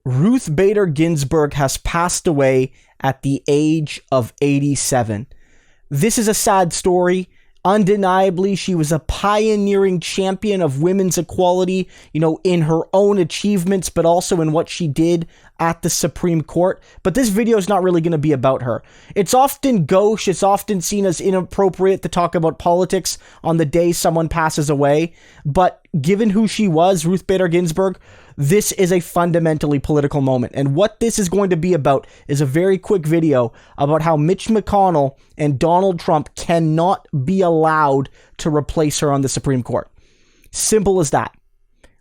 Ruth Bader Ginsburg has passed away at the age of 87. This is a sad story. Undeniably, she was a pioneering champion of women's equality, in her own achievements, but also in what she did at the Supreme Court. But this video is not really going to be about her. It's often gauche. It's often seen as inappropriate to talk about politics on the day someone passes away. But given who she was, Ruth Bader Ginsburg, this is a fundamentally political moment. And what this is going to be about is a very quick video about how Mitch McConnell and Donald Trump cannot be allowed to replace her on the Supreme Court. Simple as that.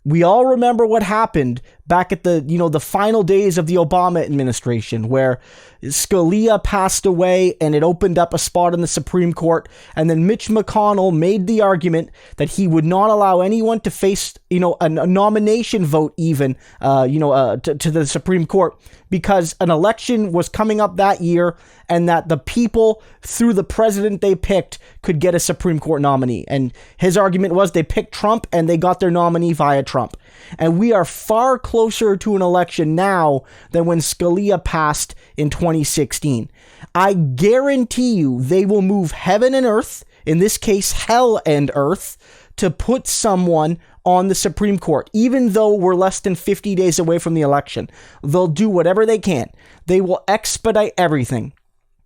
We all remember what happened back at the final days of the Obama administration, where Scalia passed away and it opened up a spot in the Supreme Court. And then Mitch McConnell made the argument that he would not allow anyone to face, a nomination vote even, to the Supreme Court, because an election was coming up that year and that the people, through the president they picked, could get a Supreme Court nominee. And his argument was they picked Trump and they got their nominee via Trump. And we are far closer to an election now than when Scalia passed in 2016. I guarantee you they will move heaven and earth, in this case hell and earth, to put someone on the Supreme Court, even though we're less than 50 days away from the election. They'll do whatever they can. They will expedite everything.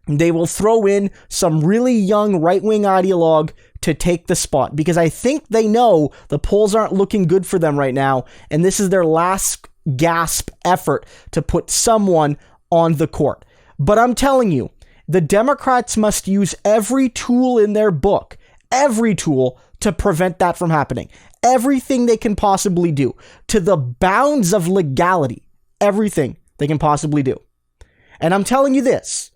They will throw in some really young right-wing ideologue to take the spot, because I think they know the polls aren't looking good for them right now, and this is their last gasp effort to put someone on the court. But I'm telling you, the Democrats must use every tool in their book, every tool, to prevent that from happening. Everything they can possibly do, to the bounds of legality, everything they can possibly do. And I'm telling you this,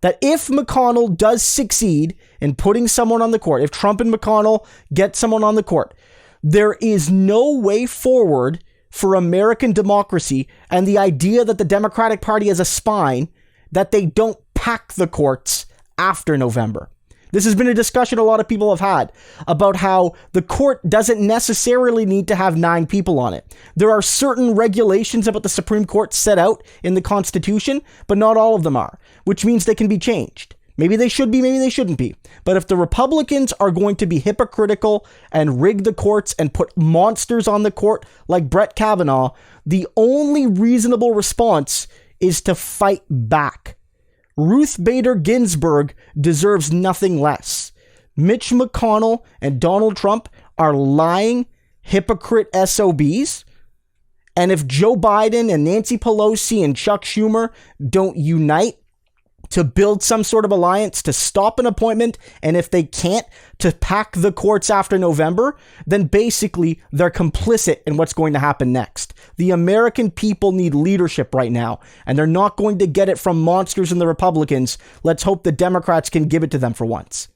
that if McConnell does succeed in putting someone on the court, if Trump and McConnell get someone on the court, there is no way forward for American democracy and the idea that the Democratic Party has a spine, that they don't pack the courts after November. This has been a discussion a lot of people have had about how the court doesn't necessarily need to have 9 people on it. There are certain regulations about the Supreme Court set out in the Constitution, but not all of them are, which means they can be changed. Maybe they should be, maybe they shouldn't be. But if the Republicans are going to be hypocritical and rig the courts and put monsters on the court like Brett Kavanaugh, the only reasonable response is to fight back. Ruth Bader Ginsburg deserves nothing less. Mitch McConnell and Donald Trump are lying, hypocrite SOBs. And if Joe Biden and Nancy Pelosi and Chuck Schumer don't unite to build some sort of alliance to stop an appointment, and if they can't, to pack the courts after November, then basically they're complicit in what's going to happen next. The American people need leadership right now, and they're not going to get it from monsters in the Republicans. Let's hope the Democrats can give it to them for once.